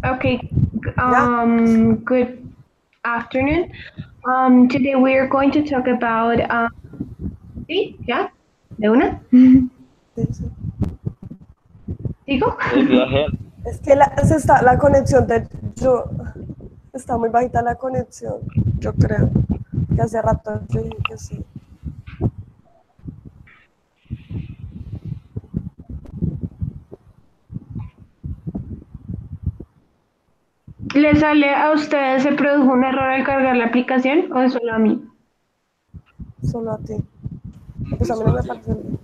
Okay, ¿Ya? good afternoon. Today we are going to talk about, ¿sí? ¿Ya? ¿De una? Sí, sí. ¿Digo? Viaje. Es que la conexión yo, está muy bajita la conexión, yo creo. Que hace rato yo dije que sí. ¿Le sale a ustedes, se produjo un error al cargar la aplicación o es solo a mí? Solo a ti. No, Pues a pues mí no solo a me ti. parece bien.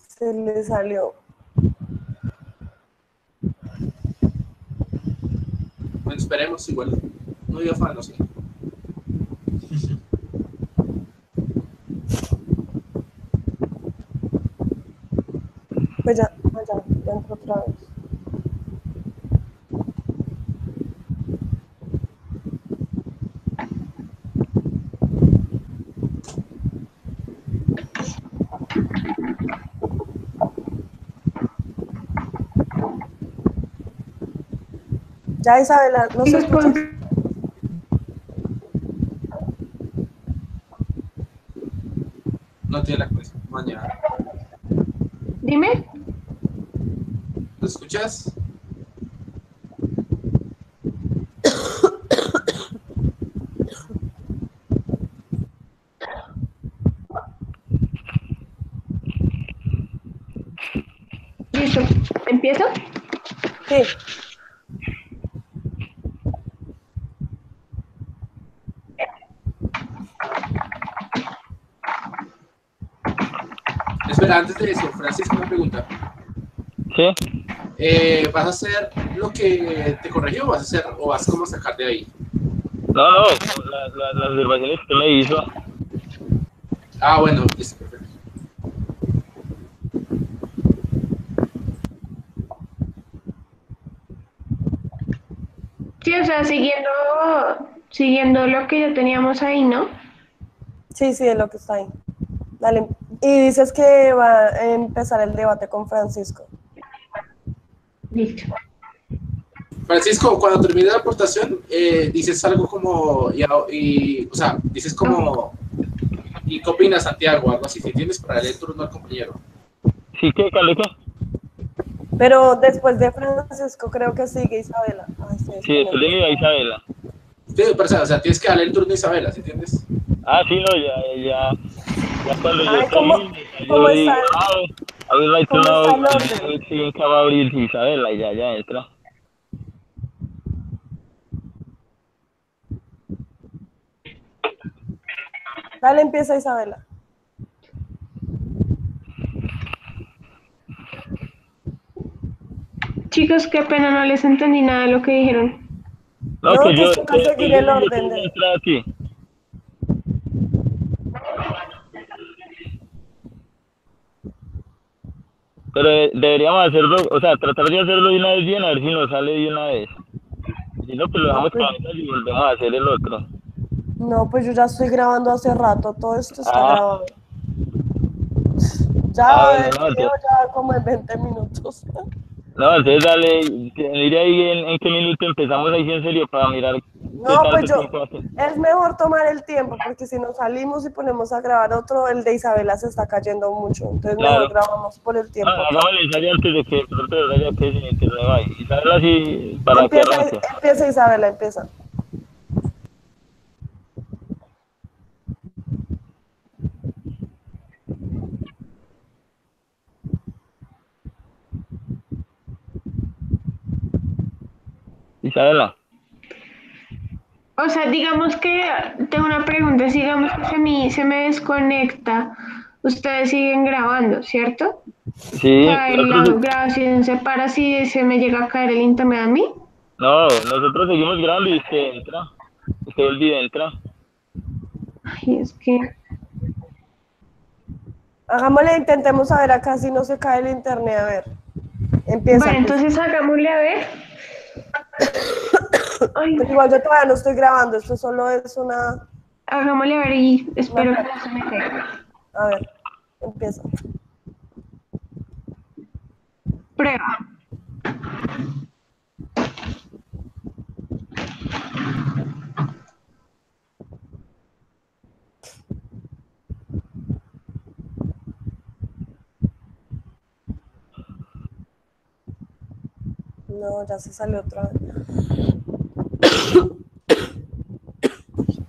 Se le salió. Bueno, esperemos igual. No dio afán, no sé. Pues ya, ya entró otra vez. Ya, Isabela, ¿nos Chicos, escuchas? No tiene la conexión. Mañana. dime. ¿Lo escuchas? Listo, ¿empiezo? Sí. Espera, antes de eso, Francisco, una pregunta. ¿Sí? ¿Vas a hacer lo que te corrigió o vas a hacer o vas como a sacar de ahí? No, las observaciones que me hizo. Ah, bueno, listo, perfecto. Sí, o sea, siguiendo lo que ya teníamos ahí, ¿no? Sí, sí, es lo que está ahí. Dale. Y dices que va a empezar el debate con Francisco. Listo. Francisco, cuando termine la aportación, dices algo como, o sea, dices Ok. como, ¿y qué opinas, Santiago? Algo así, si tienes para darle el turno al compañero. ¿Sí qué, Caleca? Pero después de Francisco creo que sigue Isabela. Ay, se Sí, después de desconectó. mí a Isabela. Sí, pero, o sea, tienes que darle el turno a Isabela, ¿sí entiendes? Ah, sí, no, ya cuando yo Ay, termine, cómo yo digo, está, I would like to cómo know está el orden? everything about Isabela, y ya entra. Dale, empieza Isabela. Chicos, qué pena, no les entendí nada de lo que dijeron. No, No, que que yo, toca seguir el orden voy a de... entrar aquí. Pero deberíamos hacerlo, o sea, tratar de hacerlo de una vez bien, a ver si nos sale de una vez. Si no, pues lo No, dejamos pues, para mitad y volvemos a hacer el otro. no, pues yo ya estoy grabando hace rato, todo esto está Ah, grabado. Ya, bueno, el no, video ya como en 20 minutos. no, entonces dale, mire ahí en qué minuto empezamos ahí sí, en serio para mirar qué No, pues tanto tiempo hace. es mejor tomar el tiempo, porque si nos salimos y ponemos a grabar otro, el de Isabela se está cayendo mucho. Entonces mejor Claro. grabamos por el No, tiempo acá. hagámosle ensayo antes de que pronto de verdad ya que sin internet vaya. Y saberlo así para que Empieza, arranque. empieza Isabela, empieza. Isabela. O sea, digamos que tengo una pregunta, si digamos que se me desconecta, ustedes siguen grabando, ¿cierto? O Sí, sea, la nosotros, grabación se para si se me llega a caer el internet a mí. no, nosotros seguimos grabando y usted entra. Usted olvida, entra. Ay, es que... Hagámosle, intentemos a ver acá si no se cae el internet. A ver, empieza, Bueno, empieza. entonces hagámosle a ver. Ay, Pero igual yo todavía no estoy grabando, esto solo es una hagámosle a ver y espero que prueba. no se me caiga. A ver, empieza. Prueba. No, ya se salió otra vez.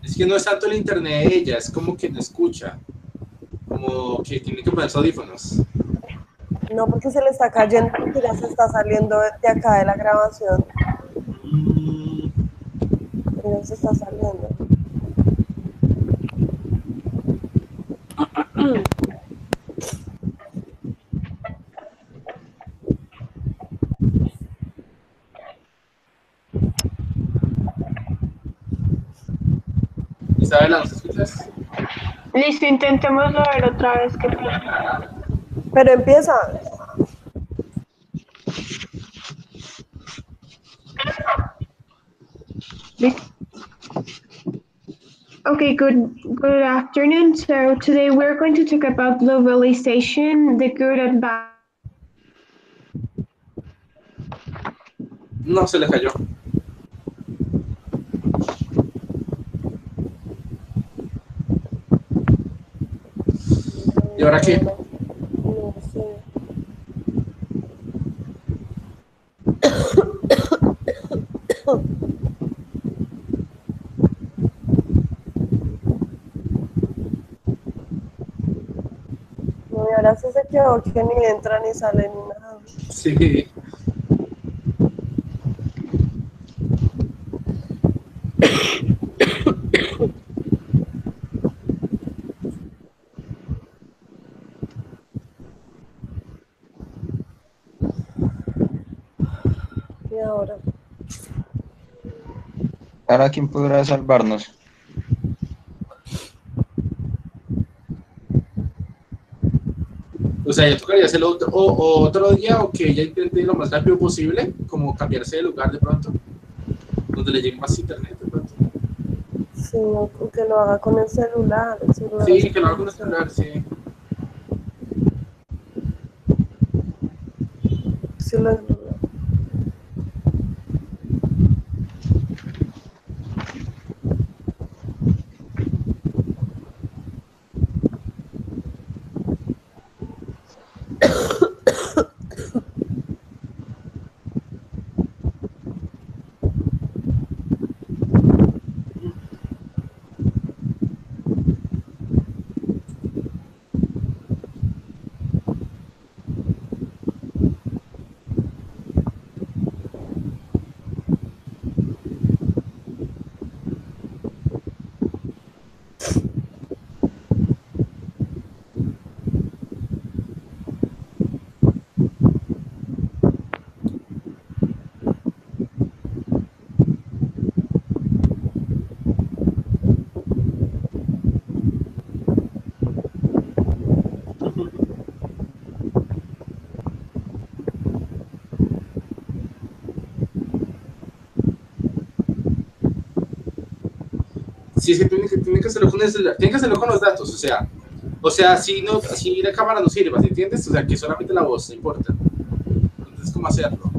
Es que no es tanto el internet de ella, es como que no escucha. Como que tiene que poner audífonos. No, porque se le está cayendo, porque ya se está saliendo de acá de la grabación. Mm, Ya se está saliendo. Isabela, ¿nos escuchas? Listo, intentémoslo a ver otra vez qué pasa. Pero empieza. Listo. Okay, good afternoon. So today we're going to talk about globalization, the good and bad. No, se le cayó. ¿Y ahora qué? No sé. No, y ahora sí se quedó que ni entra ni sale ni nada. Sí. Y ahora. ¿Ahora quién podrá salvarnos? O sea, ya tocaría hacerlo otro día o que ella intente lo más rápido posible, como cambiarse de lugar de pronto, donde le llegue más internet de pronto. Sí, o que lo haga con el celular. El celular Sí, hace que lo haga con el conexión. celular, sí. Sí, lo Sí, es que tiene que hacerlo con el celular, tiene que hacerlo con los datos, o sea, si no, si la cámara no sirve, ¿sí entiendes? O sea, que solamente la voz no importa. Entonces, ¿cómo hacerlo?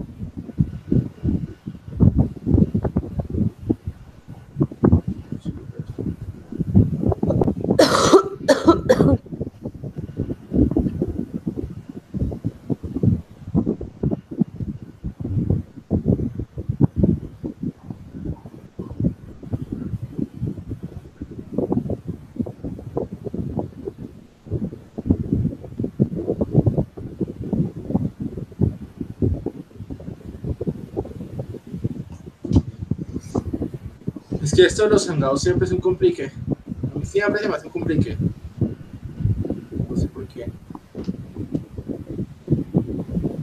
Es que esto de los hangouts siempre es un complique. A mí siempre se me hace un complique. No sé por qué.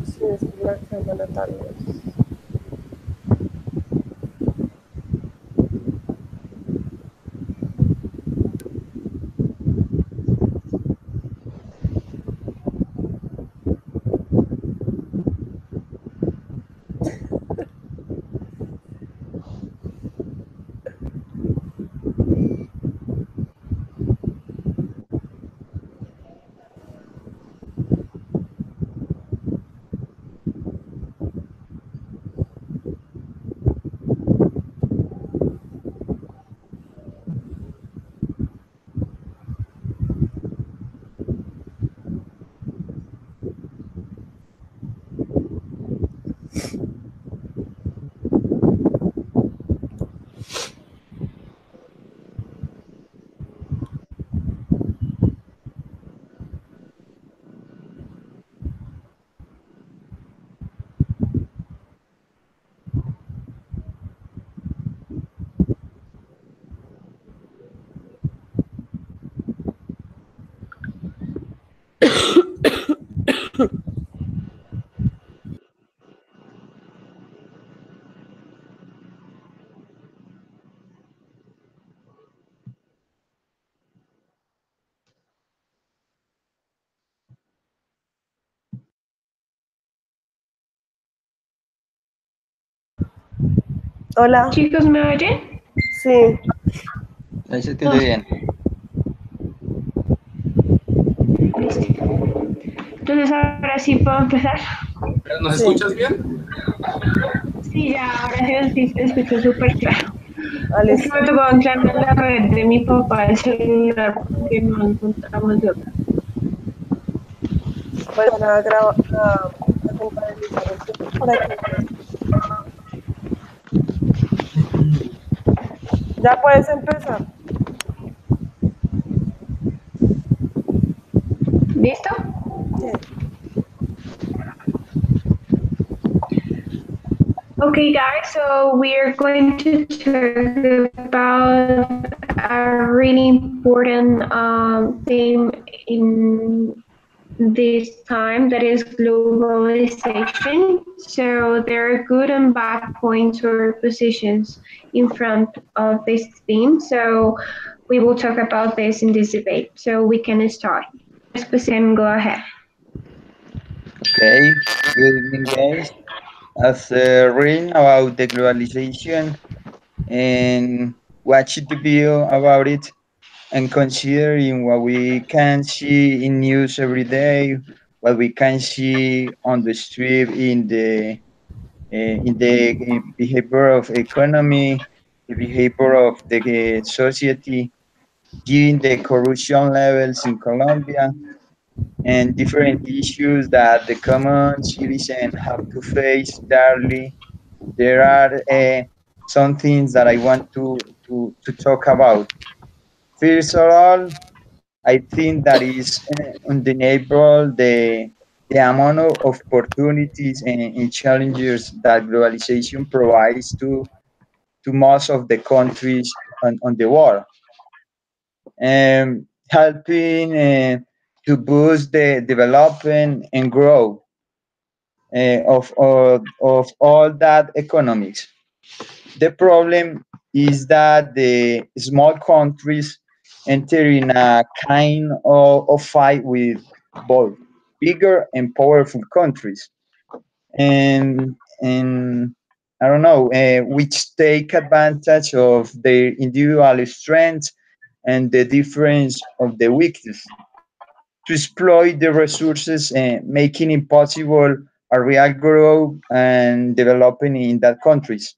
sí, es que la cámara tal vez. Hola. Chicos, ¿me oyen? Sí. Ahí se entiende bien. Entonces ahora sí puedo empezar. ¿Pero nos Sí. escuchas bien? Sí, ya, ahora sí te escucho súper claro. Ah, Es que listo. me tocó anclar la red de mi papá el celular porque no encontramos de otra. Voy a grabar, a contabilizar el tiempo para que empiece. Ya puedes empezar. ¿Listo? Sí. Okay, guys, so we're going to talk about a really important theme in this time that is globalization. So there are good and bad points or positions in front of this theme. So we will talk about this in this debate. So we can start. Specific, go ahead. Okay, good evening, guys. As reading about the globalization and watching the video about it and considering what we can see in news every day, what we can see on the street in the behavior of economy, the behavior of the society, given the corruption levels in Colombia and different issues that the common citizen have to face daily. There are some things that I want to talk about. First of all, I think that is undeniable the amount of opportunities and challenges that globalization provides to most of the countries on the world, helping to boost the development and growth of all that economics. The problem is that the small countries enter in a kind of fight with both bigger and powerful countries, and I don't know, which take advantage of their individual strengths and the difference of the weakness to exploit the resources, making impossible a real growth and developing in that countries.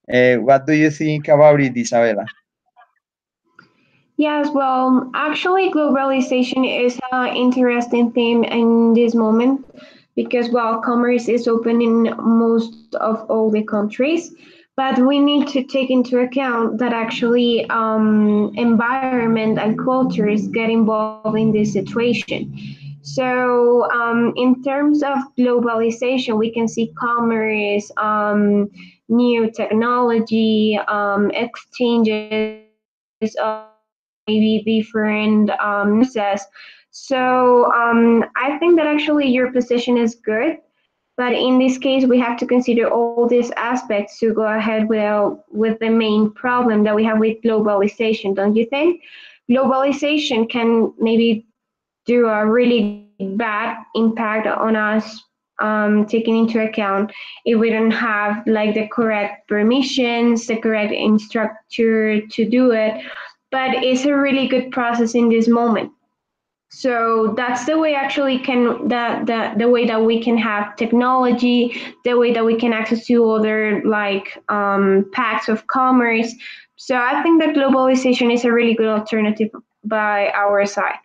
What do you think about it, Isabella? Yes, well, actually, globalization is an interesting theme in this moment because, well, commerce is open in most of all the countries, but we need to take into account that actually environment and cultures get involved in this situation. So, in terms of globalization, we can see commerce, new technology, exchanges of maybe different so I think that actually your position is good, but in this case we have to consider all these aspects to go ahead with the main problem that we have with globalization, don't you think? Globalization can maybe do a really bad impact on us, taking into account if we don't have like the correct permissions, the correct instructor to do it. But it's a really good process in this moment. So that's the way actually can the way that we can have technology, the way that we can access to other like paths of commerce. So I think that globalization is a really good alternative by our side.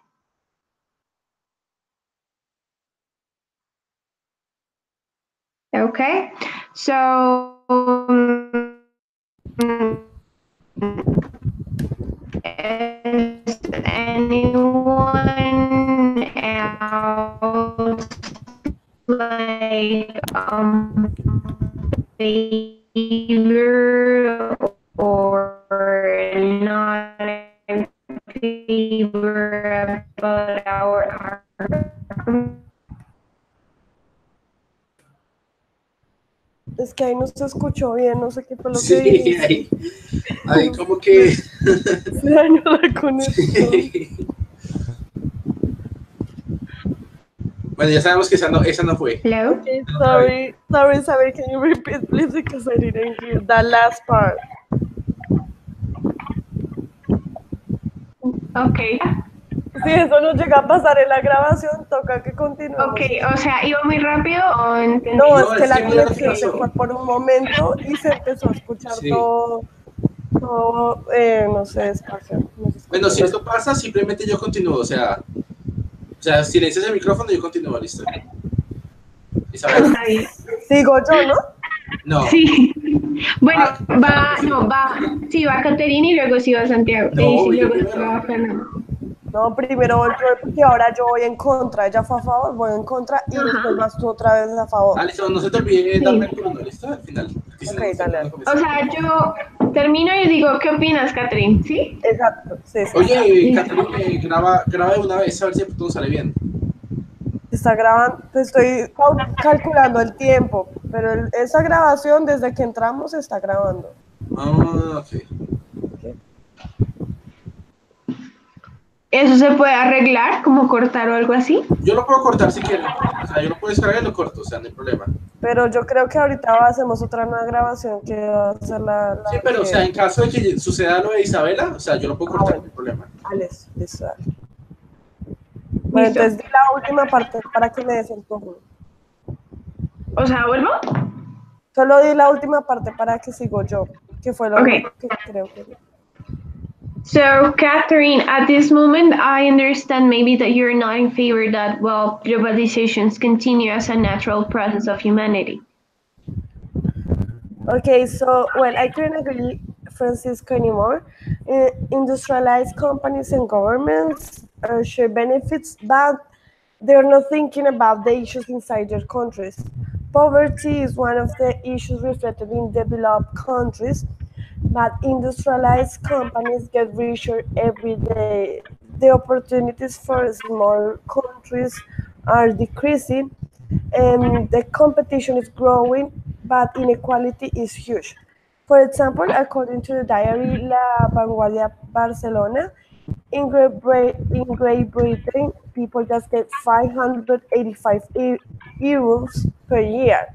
Okay, so is anyone else like favor or not in favor about our Es que ahí no se escuchó bien, no sé qué fue lo que Sí, dijiste. ahí como que... Se dañó la conexión. Bueno, ya sabemos que esa no fue. Hello? Okay, No, sorry. Sorry, Isabel, can you repeat, please? Because I didn't hear that last part. Ok. Si eso no llega a pasar en la grabación, toca que continuemos. Ok, o sea, ¿iba muy rápido o entendí? No, es No, que es la que mira lo que conexión se pasó. fue por un momento y se empezó a escuchar Sí. todo, no sé, despacio. No se Bueno, escuchó si nada. esto pasa, simplemente yo continúo. O sea, silencias el micrófono y yo continúo, listo. Isabel. Está bien. Sigo yo, ¿no? No. Sí. Bueno, Ah, va, sí. no, va, sí, va Caterina y luego sí va Santiago. Y No, sí, voy yo luego sí primero. va Fernando. No, primero voy yo, porque ahora yo voy en contra. Ella fue a favor, voy en contra y después Ajá. vas tú otra vez a favor. Ah, listo, no se te olvide darme Sí. el turno, listo, al final. Porque si Ok, no, no sé dale, cuándo dale. O comenzar. sea, yo termino y digo, ¿qué opinas, Catherine? ¿Sí? Exacto, sí, sí. Oye, Listo. Catherine, graba de una vez, a ver si todo sale bien. Está grabando, pues estoy calculando el tiempo, pero esa grabación desde que entramos está grabando. Ah, ok. ¿Ok? ¿Eso se puede arreglar, como cortar o algo así? Yo lo puedo cortar si quieren. O sea, yo lo puedo descargar y lo corto, o sea, no hay problema. Pero yo creo que ahorita hacemos otra nueva grabación que va a ser Sí, la pero, o sea, que... en caso de que suceda lo de Isabela, o sea, yo lo puedo Ah, cortar, no bueno, hay problema. Alex, listo, dale. Bueno, Listo. entonces di la última parte para que me des el turno. O sea, ¿vuelvo? Solo di la última parte para que sigo yo, que fue lo Okay. único que creo que... So, Catherine, at this moment, I understand maybe that you're not in favor that, well, globalizations continue as a natural process of humanity. Okay, so, well, I couldn't agree, Francisco, anymore. Industrialized companies and governments share benefits, but they're not thinking about the issues inside their countries. Poverty is one of the issues reflected in developed countries, but industrialized companies get richer every day. The opportunities for small countries are decreasing, and the competition is growing, but inequality is huge. For example, according to the diary La Vanguardia Barcelona, in Great Britain, people just get 585 euros per year.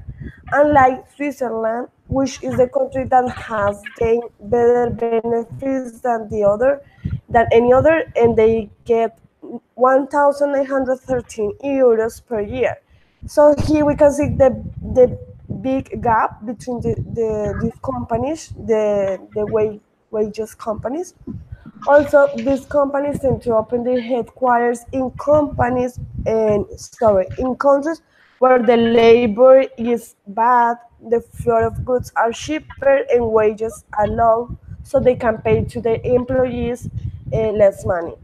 Unlike Switzerland, which is the country that has gained better benefits than any other, and they get 1,913 euros per year. So here we can see the big gap between these companies, the wages companies. Also, these companies tend to open their headquarters in in countries where the labor is bad, the flow of goods are cheaper, and wages are low, so they can pay to their employees less money.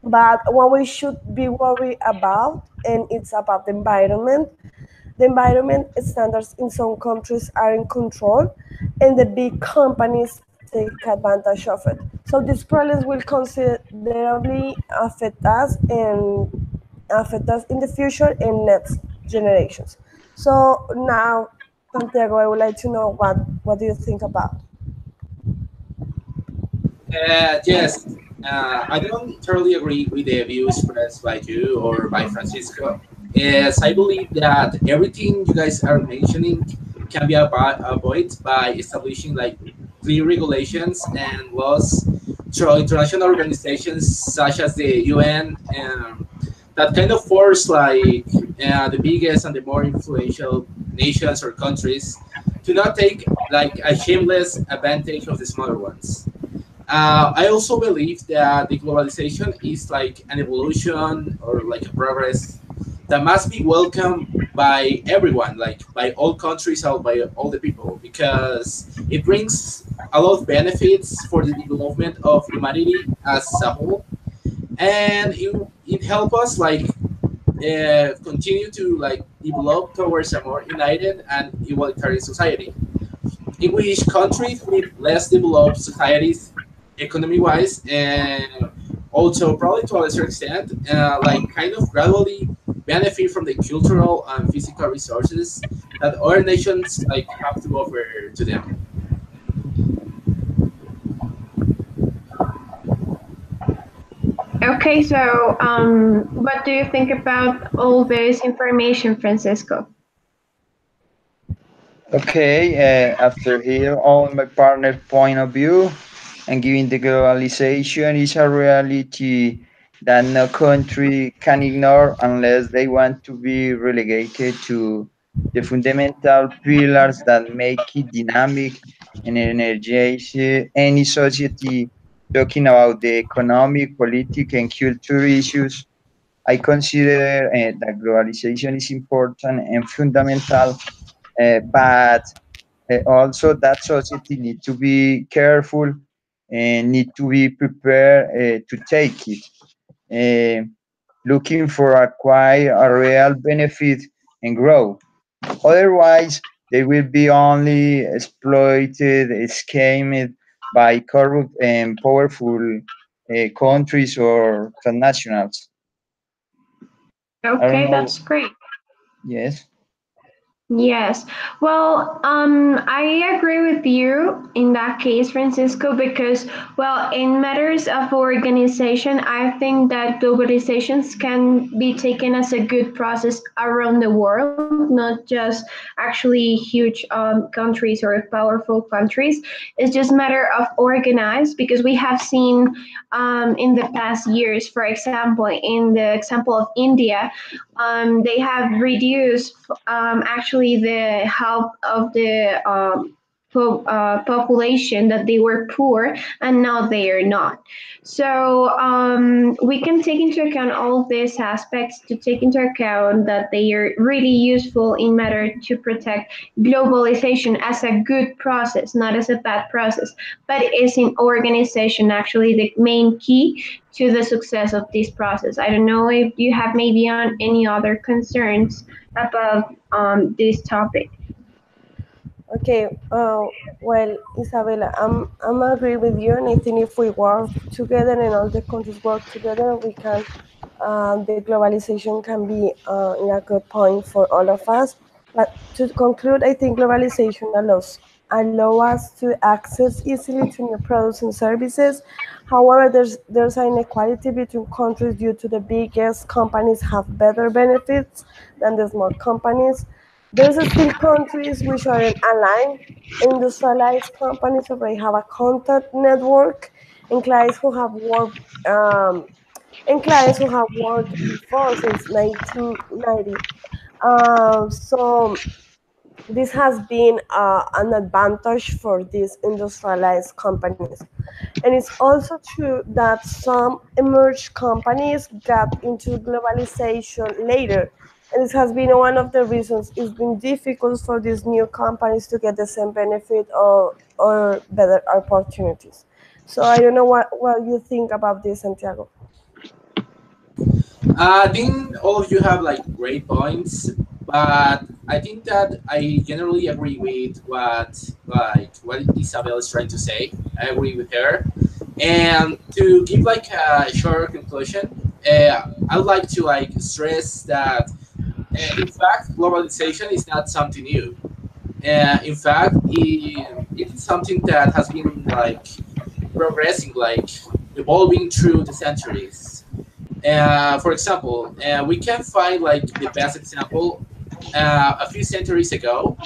But what we should be worried about, and it's about the environment standards in some countries are in control, and the big companies take advantage of it. So these problems will considerably affect us in the future and next generations. So now, Santiago, I would like to know what do you think about? Yes, I don't totally agree with the view expressed by you or by Francisco. Yes, I believe that everything you guys are mentioning can be avoided by establishing like clear regulations and laws through international organizations such as the UN, that kind of force like the biggest and the more influential nations or countries to not take like a shameless advantage of the smaller ones. I also believe that the globalization is like an evolution or like a progress that must be welcomed by everyone, like by all countries or by all the people, because it brings a lot of benefits for the development of humanity as a whole, and it helps us like continue to like develop towards a more united and egalitarian society in which countries with less developed societies, economy wise, and also probably to a lesser extent, like kind of gradually benefit from the cultural and physical resources that other nations like have to offer to them. Okay, so what do you think about all this information, Francisco? Okay, after here on my partner point of view, and given the globalization is a reality that no country can ignore unless they want to be relegated to the fundamental pillars that make it dynamic and energize any society. Talking about the economic, political, and cultural issues, I consider that globalization is important and fundamental, but also that society need to be careful and need to be prepared to take it, uh, looking for acquire a real benefit and grow. Otherwise, they will be only exploited, schemed by corrupt and powerful countries or transnationals. I don't Okay, know. that's great. Yes. Yes. Well, I agree with you in that case, Francisco, because, well, in matters of organization, I think that globalizations can be taken as a good process around the world, not just actually huge countries or powerful countries. It's just matter of organized because we have seen in the past years, for example, in the example of India, they have reduced actually the health of the population that they were poor and now they are not. So we can take into account all these aspects to take into account that they are really useful in matter to protect globalization as a good process, not as a bad process, but it is in organization actually the main key to the success of this process. I don't know if you have maybe on any other concerns about this topic. Okay, well, Isabella, I'm agree with you, and I think if we work together and all the countries work together, we can, the globalization can be in a good point for all of us. But to conclude, I think globalization allow us to access easily to new products and services. However, there's an inequality between countries due to the biggest companies have better benefits than the small companies. There's still countries which aren't aligned. Industrialized companies already have a contact network, and clients who have worked before since 1990. So this has been an advantage for these industrialized companies. And it's also true that some emerged companies got into globalization later. And this has been one of the reasons it's been difficult for these new companies to get the same benefit or better opportunities. So I don't know what you think about this, Santiago. I think all of you have like great points, but I think that I generally agree with what Isabel is trying to say. I agree with her. And to give like a short conclusion, I would like to like stress that in fact globalization is not something new. In fact, it is something that has been like progressing, like evolving through the centuries. For example, we can find like the best example a few centuries ago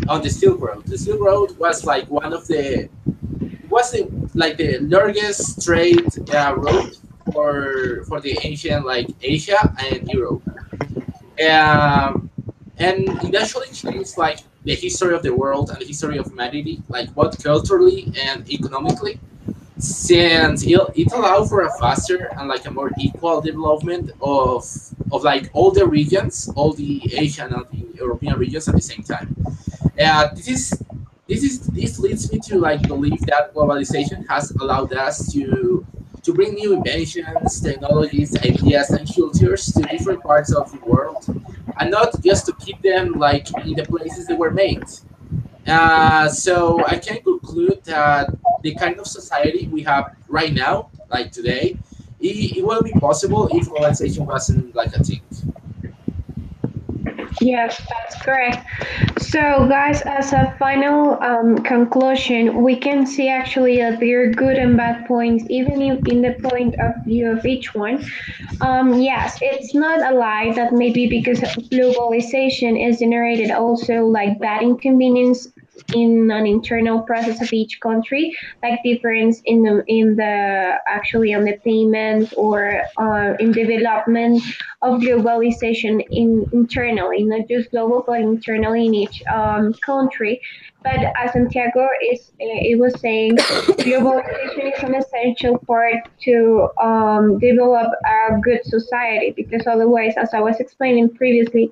on the Silk Road. The Silk Road was like one of the was the like the largest trade route for the ancient like Asia and Europe. Um, and it actually changed like the history of the world and the history of humanity, like both culturally and economically, since it allowed for a faster and like a more equal development of like all the regions, all the Asian and the European regions at the same time. This leads me to like believe that globalization has allowed us to bring new inventions, technologies, ideas, and cultures to different parts of the world, and not just to keep them like in the places they were made. So I can conclude that the kind of society we have right now, like today, it will be possible if globalization wasn't like a thing. Yes, that's correct. So, guys, as a final conclusion, we can see actually that there are good and bad points, even in the point of view of each one. Yes, it's not a lie that maybe because of globalization is generated also like bad inconvenience in an internal process of each country, like difference in the actually on the payments or in development of globalization in internally, not just global but internally in each country. But as Santiago it was saying, globalization is an essential part to develop a good society because otherwise, as I was explaining previously,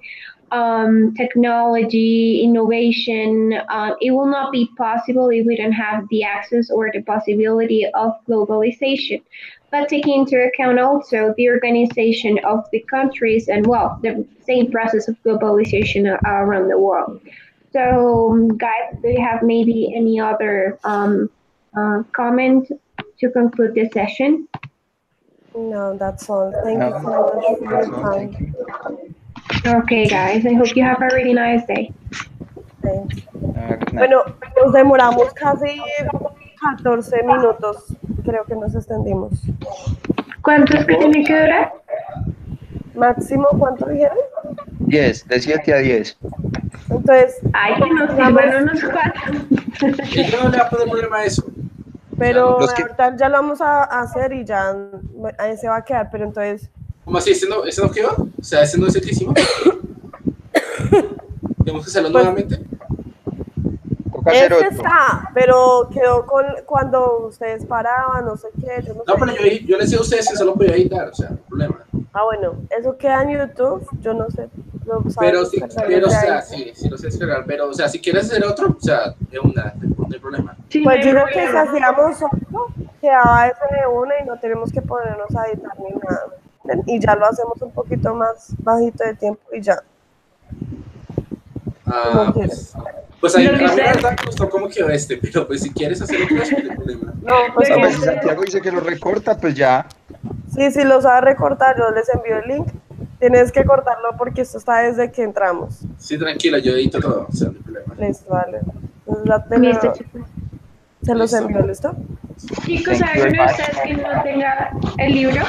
technology, innovation, it will not be possible if we don't have the access or the possibility of globalization. But taking into account also the organization of the countries and, well, the same process of globalization around the world. So, guys, do you have maybe any other comment to conclude this session? No, that's all. Thank you No, so much for that's your all. Thank time. you. Okay, guys, I hope you have a really nice day. Thanks. Have a good night. Bueno, nos demoramos casi 14 minutos. Creo que nos extendimos. ¿Cuánto es que Tipo, tiene que durar? Máximo, ¿cuánto dijeron? 10, de 7 a 10. Entonces, Ay, que nos digamos, sirvan unos cuatro. yo no le va a poner problema a eso. O sea, pero no, Los que, ahorita ya lo vamos a hacer y ya ahí se va a quedar. Pero entonces, ¿cómo así? Ese no quedó? O sea, ese no es el que hicimos. Tenemos que hacerlo pues nuevamente. toca hacer este otro. está, pero quedó con cuando ustedes paraban, no sé qué, yo no No, sé. pero yo les decía a ustedes que solo podía editar, o sea, no hay problema. Ah, bueno, eso queda en YouTube, yo no sé, lo sabes Pero sí, descargar pero o desde ahí. sea, sí lo sé descargar, pero o sea, si quieres hacer otro, o sea, de una, no hay problema. Sí, no Pues hay digo que si problema. hacíamos otro, quedaba ese de una y no tenemos que ponernos a editar ni nada. ¿Ven? Y ya lo hacemos un poquito más bajito de tiempo y ya, como Ah, quieran. pues Lo que a mí la ustedes, verdad me gustó cómo quedó este, pero pues si quieres hacer otro, no hay problema. No, pues lo No, que pues si como ustedes, Santiago dice que lo recorta, pues ya. sí, si lo sabe recortar, yo les envío el link. Tienes que cortarlo porque esto está desde que entramos. Sí, tranquila, yo edito todo, o sea, no hay problema. Listo, vale. Entonces, ya listo, chicos. se los Listo. envío, ¿listo? Chicos, Thank you very ¿alguno de much. ustedes que no tenga el libro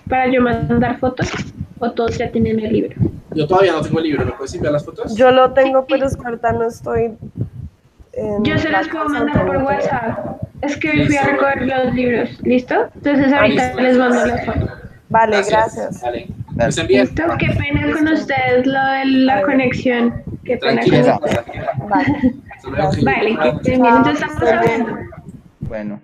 para yo mandar fotos? ¿O todos ya tienen el libro? Yo todavía no tengo el libro, ¿me puedes enviar las fotos? Yo lo tengo, pero Sí, es que ahorita no estoy yo en se la los puedo casa, mandar por entonces no tengo. WhatsApp. Es que hoy fui a Listo, recoger los libros. ¿Listo? Entonces Ah, ahorita listo. les mando las fotos. Vale, gracias. gracias. Vale, pues Dale. envíen. ¿Listo? Qué pena con Listo. ustedes lo de A la ver, conexión. Qué pena con Tranquila, Tranquila. ustedes. tranquila. vale. Hasta luego, Gracias. Vale, que estén bien. Chao, Entonces que estamos estén bien. hablando. Bueno.